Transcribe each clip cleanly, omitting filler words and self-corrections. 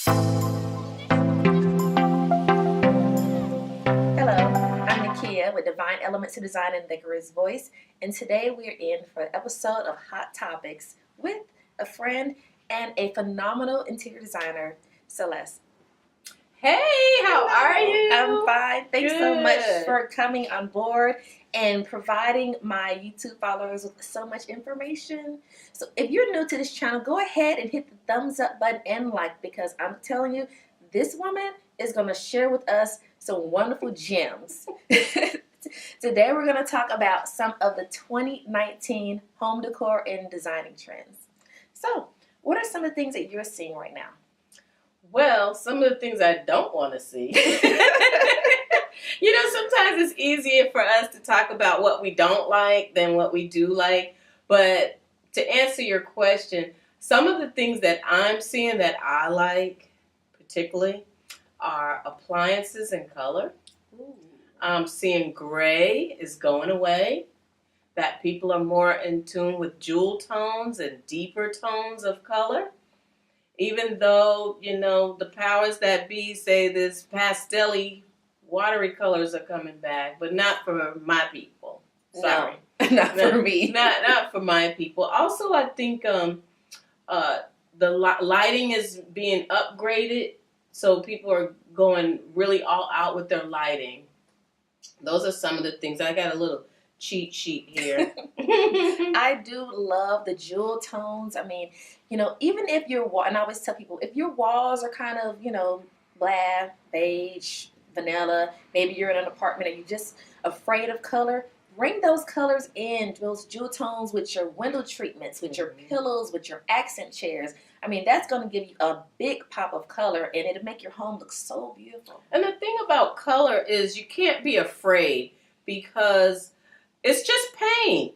I'm Nakia with Divine Elements of Design and Decorator's Voice, and today we're in for an episode of Hot Topics with a friend and a phenomenal interior designer, Celeste. Hey, how are you? I'm fine. Thanks so much Good. for coming on board and providing my YouTube followers with so much information. So if you're new to this channel, go ahead and hit the thumbs up button and like, because I'm telling you, this woman is going to share with us some wonderful gems. Today we're going to talk about some of the 2019 home decor and designing trends. So what are some of the things that you're seeing right now? Well, some of the things I don't want to see. Sometimes it's easier for us to talk about what we don't like than what we do like. But to answer your question, some of the things that I'm seeing that I like particularly are appliances and color. Ooh. I'm seeing gray is going away, that people are more in tune with jewel tones and deeper tones of color. Even though, the powers that be say this pastel-y, watery colors are coming back, but not for my people. Sorry. No, not for me. Not for my people. Also, I think the lighting is being upgraded, so people are going really all out with their lighting. Those are some of the things. I got a little cheat sheet here. I do love the jewel tones. I mean, even if your wall, and I always tell people, if your walls are kind of, blah, beige, vanilla, maybe you're in an apartment and you're just afraid of color, bring those colors in, those jewel tones with your window treatments, with your pillows, with your accent chairs. I mean, that's going to give you a big pop of color, and it'll make your home look so beautiful. And the thing about color is you can't be afraid, because it's just paint.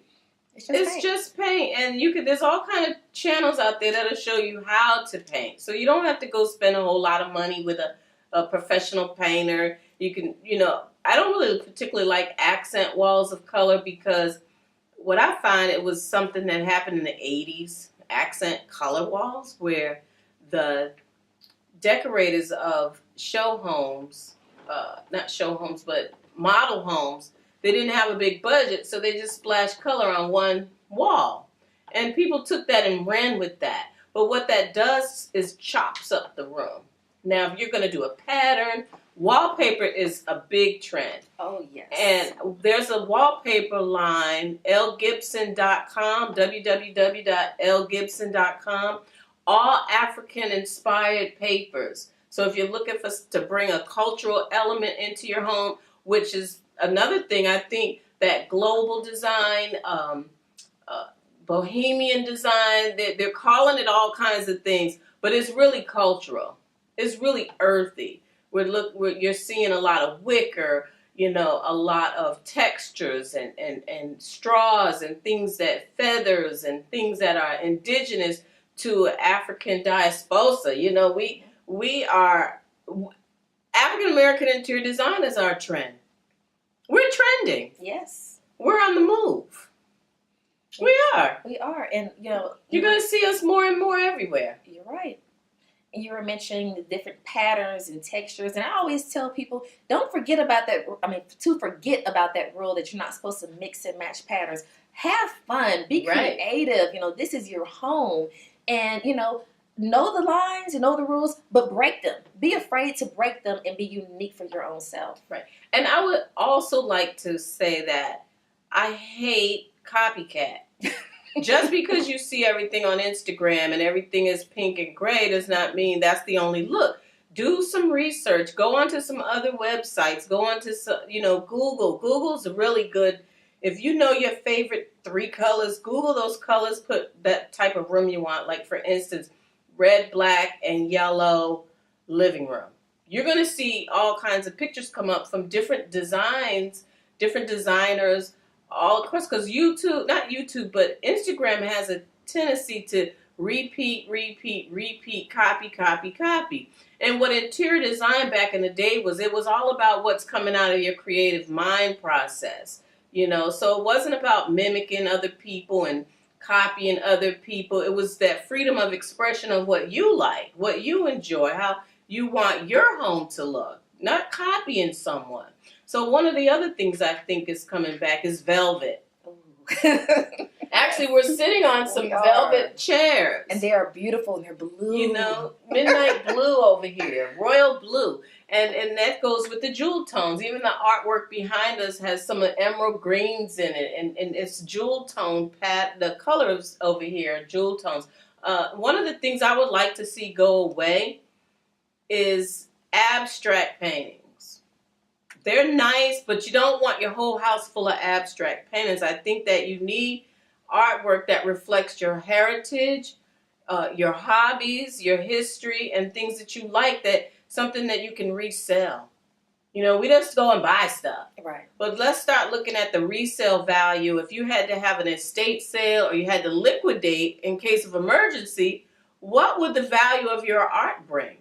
It's just paint. And there's all kind of channels out there that'll show you how to paint. So you don't have to go spend a whole lot of money with a professional painter. You can, I don't really particularly like accent walls of color, because what I find, it was something that happened in the 80s, accent color walls, where the decorators of show homes, not show homes, but model homes, they didn't have a big budget, so they just splashed color on one wall. And people took that and ran with that. But what that does is chops up the room. Now, if you're going to do a pattern, wallpaper is a big trend. Oh, yes. And there's a wallpaper line, lgibson.com, www.lgibson.com, all African-inspired papers. So if you're looking to bring a cultural element into your home, which is another thing, I think that global design, bohemian design, they're calling it all kinds of things, but it's really cultural. It's really earthy. You're seeing a lot of wicker, a lot of textures and straws and things feathers and things that are indigenous to African diaspora. We are, African American interior design is our trend. We're trending. Yes. We're on the move. We are. We are. And, you're going to see us more and more everywhere. You're right. And you were mentioning the different patterns and textures. And I always tell people, don't forget about that. To forget about that rule that you're not supposed to mix and match patterns. Have fun. Be creative. This is your home. And, know the lines, know the rules, but break them. Be afraid to break them and be unique for your own self. Right. And I would also like to say that I hate copycat. Just because you see everything on Instagram and everything is pink and gray does not mean that's the only look. Do some research. Go onto some other websites. Go onto Google. Google's really good. If you know your favorite 3 colors, Google those colors, put that type of room you want. Like, for instance, red, black, and yellow living room. You're going to see all kinds of pictures come up from different designs, different designers, all across, because but Instagram has a tendency to repeat, copy. And what interior design back in the day was, it was all about what's coming out of your creative mind process. So it wasn't about mimicking other people and copying other people. It was that freedom of expression of what you like, what you enjoy, how you want your home to look, not copying someone. So one of the other things I think is coming back is velvet. Actually, we're sitting on some velvet chairs. And they are beautiful and they're blue. You know, midnight blue over here, royal blue. And that goes with the jewel tones. Even the artwork behind us has some emerald greens in it. And it's jewel tone, the colors over here are jewel tones. One of the things I would like to see go away is abstract paintings. They're nice, but you don't want your whole house full of abstract paintings. I think that you need artwork that reflects your heritage, your hobbies, your history, and things that you like, that something that you can resell. You know, we just go and buy stuff. Right. But let's start looking at the resale value. If you had to have an estate sale or you had to liquidate in case of emergency, what would the value of your art bring?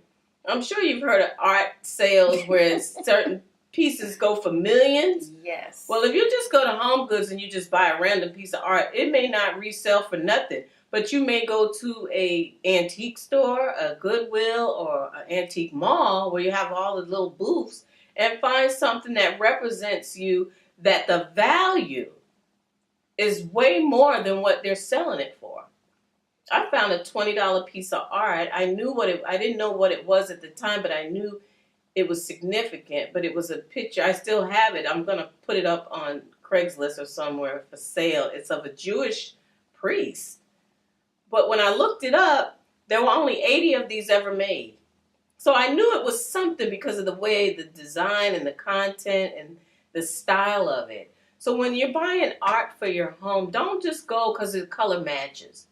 I'm sure you've heard of art sales where certain pieces go for millions. Yes. Well, if you just go to Home Goods and you just buy a random piece of art, it may not resell for nothing. But you may go to a antique store, a Goodwill, or an antique mall where you have all the little booths and find something that represents you, that the value is way more than what they're selling it for. I found a $20 piece of art. I didn't know what it was at the time, but I knew it was significant. But it was a picture. I still have it. I'm going to put it up on Craigslist or somewhere for sale. It's of a Jewish priest. But when I looked it up, there were only 80 of these ever made. So I knew it was something because of the way the design and the content and the style of it. So when you're buying art for your home, don't just go because the color matches.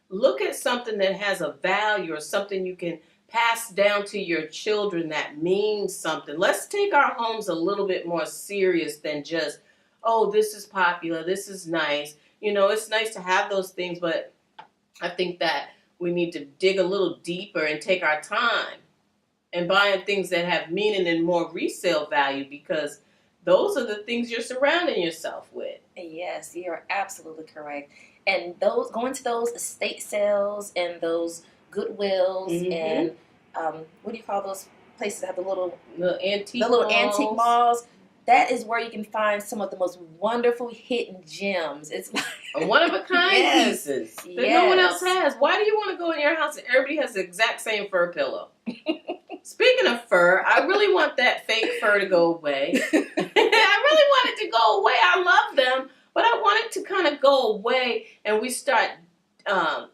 Look at something that has a value or something you can pass down to your children that means something. Let's take our homes a little bit more serious than just, oh, this is popular, this is nice. You know, it's nice to have those things, but I think that we need to dig a little deeper and take our time and buying things that have meaning and more resale value, because those are the things you're surrounding yourself with. Yes, you're absolutely correct. And those going to those estate sales and those Goodwills and what do you call those places that have the little antique malls? That is where you can find some of the most wonderful hidden gems. It's like one of a kind pieces that no one else has. Why do you want to go in your house and everybody has the exact same fur pillow? Speaking of fur, I really want that fake fur to go away. I really want it to go away. I love them, but I want it to kind of go away, and we start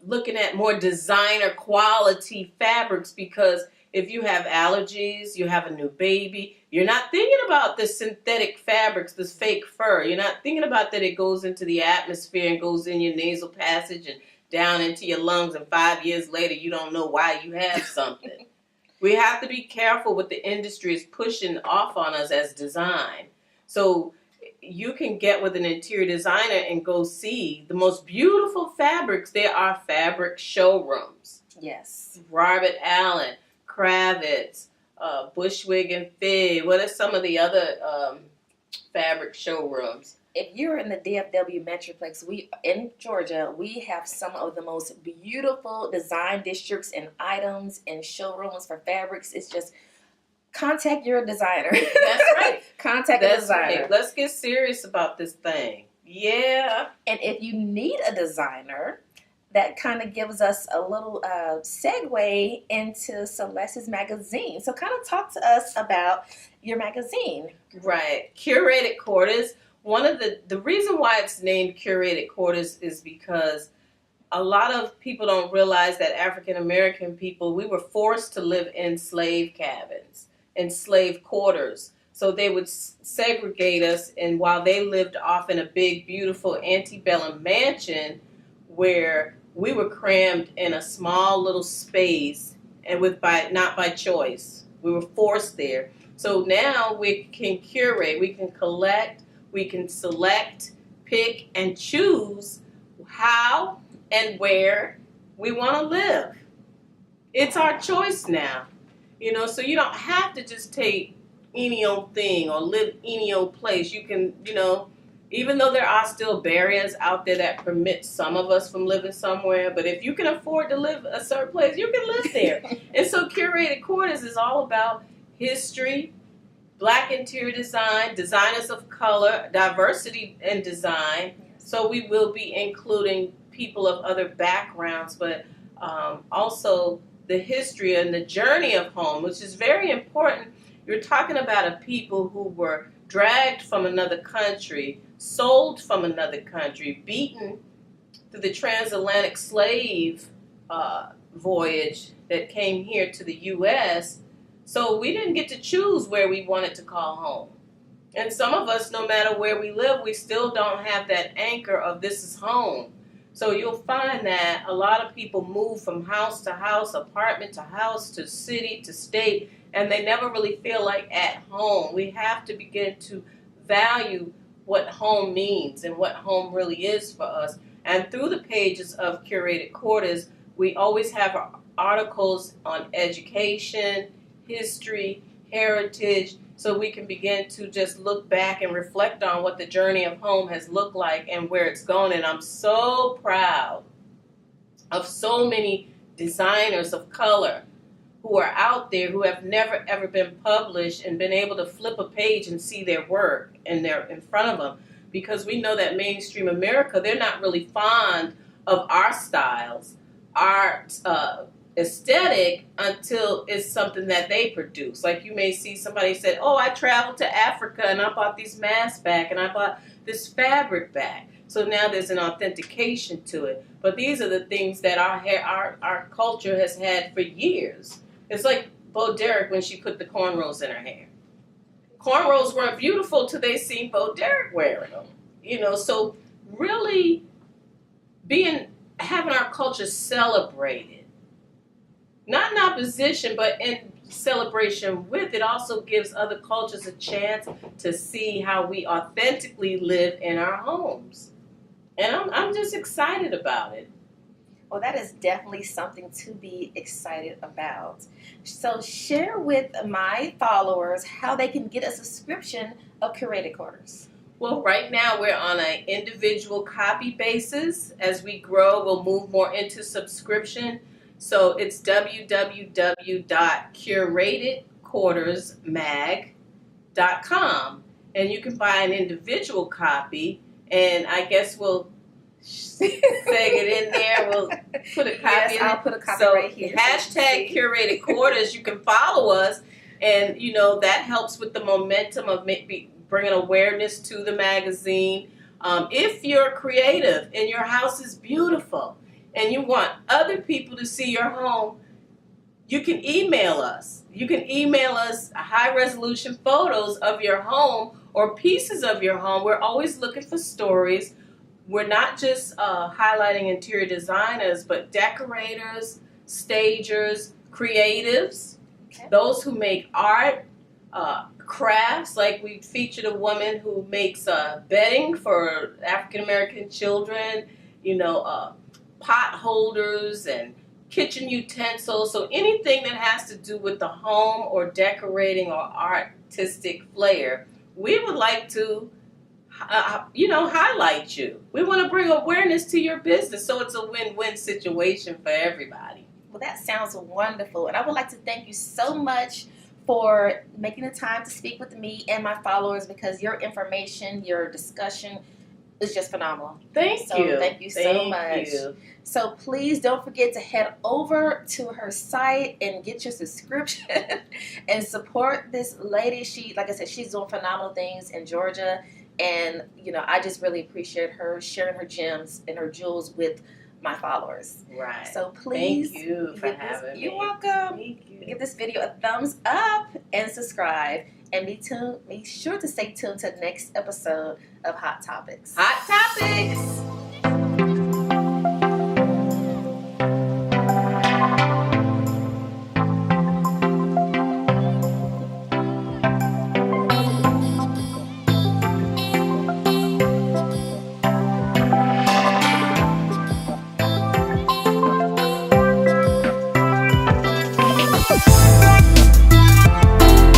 looking at more designer quality fabrics, because if you have allergies, you have a new baby, you're not thinking about the synthetic fabrics, this fake fur. You're not thinking about that it goes into the atmosphere and goes in your nasal passage and down into your lungs, and 5 years later you don't know why you have something. We have to be careful what the industry is pushing off on us as design. So you can get with an interior designer and go see the most beautiful fabrics. There are fabric showrooms. Yes. Robert Allen, Kravitz, Bushwig and Fig. What are some of the other fabric showrooms? If you're in the DFW Metroplex, in Georgia, we have some of the most beautiful design districts and items and showrooms for fabrics. It's just contact your designer. That's right. Contact a designer. Right. Let's get serious about this thing. Yeah. And if you need a designer, that kind of gives us a little segue into Celeste's magazine. So kind of talk to us about your magazine. Right. Curated Quarters. One of the reason why it's named Curated Quarters is because a lot of people don't realize that African American people, we were forced to live in slave cabins, in slave quarters. So they would segregate us, and while they lived off in a big, beautiful antebellum mansion where we were crammed in a small little space, and not by choice. We were forced there. So now we can curate, we can collect, we can select, pick, and choose how and where we want to live. It's our choice now. You know, so you don't have to just take any old thing or live any old place. You can, you know, Even though there are still barriers out there that permit some of us from living somewhere, but if you can afford to live a certain place, you can live there. And so Curated Quarters is all about history, Black interior design, designers of color, diversity in design. So we will be including people of other backgrounds, but also the history and the journey of home, which is very important. You're talking about a people who were dragged from another country, sold from another country, beaten through the transatlantic slave voyage that came here to the U.S. So we didn't get to choose where we wanted to call home. And some of us, no matter where we live, we still don't have that anchor of this is home. So you'll find that a lot of people move from house to house, apartment to house, to city to state, and they never really feel like at home. We have to begin to value what home means and what home really is for us. And through the pages of Curated Quarters, we always have articles on education, history, heritage, so we can begin to just look back and reflect on what the journey of home has looked like and where it's going. And I'm so proud of so many designers of color who are out there who have never ever been published and been able to flip a page and see their work and they're in front of them, because we know that mainstream America, they're not really fond of our styles, our aesthetic, until it's something that they produce. Like you may see somebody said, oh, I traveled to Africa and I bought these masks back and I bought this fabric back. So now there's an authentication to it. But these are the things that our culture has had for years. It's like Bo Derek when she put the cornrows in her hair. Cornrows weren't beautiful till they seen Bo Derek wearing them. You know, so really having our culture celebrated. Not in opposition, but in celebration with. It also gives other cultures a chance to see how we authentically live in our homes. And I'm just excited about it. Well, that is definitely something to be excited about. So share with my followers how they can get a subscription of Curated Quarters. Well, right now we're on an individual copy basis. As we grow, we'll move more into subscription. So it's www.curatedquartersmag.com, and you can buy an individual copy, and I guess we'll seg it in there. We'll put a copy in I'll put a copy so right here. Hashtag Curated Quarters. You can follow us, and you know that helps with the momentum of maybe bringing awareness to the magazine. If you're creative and your house is beautiful, and you want other people to see your home, you can email us. You can email us high-resolution photos of your home or pieces of your home. We're always looking for stories. We're not just highlighting interior designers, but decorators, stagers, creatives, those who make art, crafts. Like we featured a woman who makes bedding for African-American children, pot holders and kitchen utensils. So anything that has to do with the home or decorating or artistic flair, we would like to, highlight you. We want to bring awareness to your business, so it's a win-win situation for everybody. Well, that sounds wonderful, and I would like to thank you so much for making the time to speak with me and my followers, because your information, your discussion is just phenomenal. Thank you. Thank you so much. So please don't forget to head over to her site and get your subscription and support this lady. She, like I said, she's doing phenomenal things in Georgia, and I just really appreciate her sharing her gems and her jewels with my followers. Right. So please, thank you for having me. You're welcome. Thank you. Give this video a thumbs up and subscribe. And be sure to stay tuned to the next episode of Hot Topics. Hot Topics!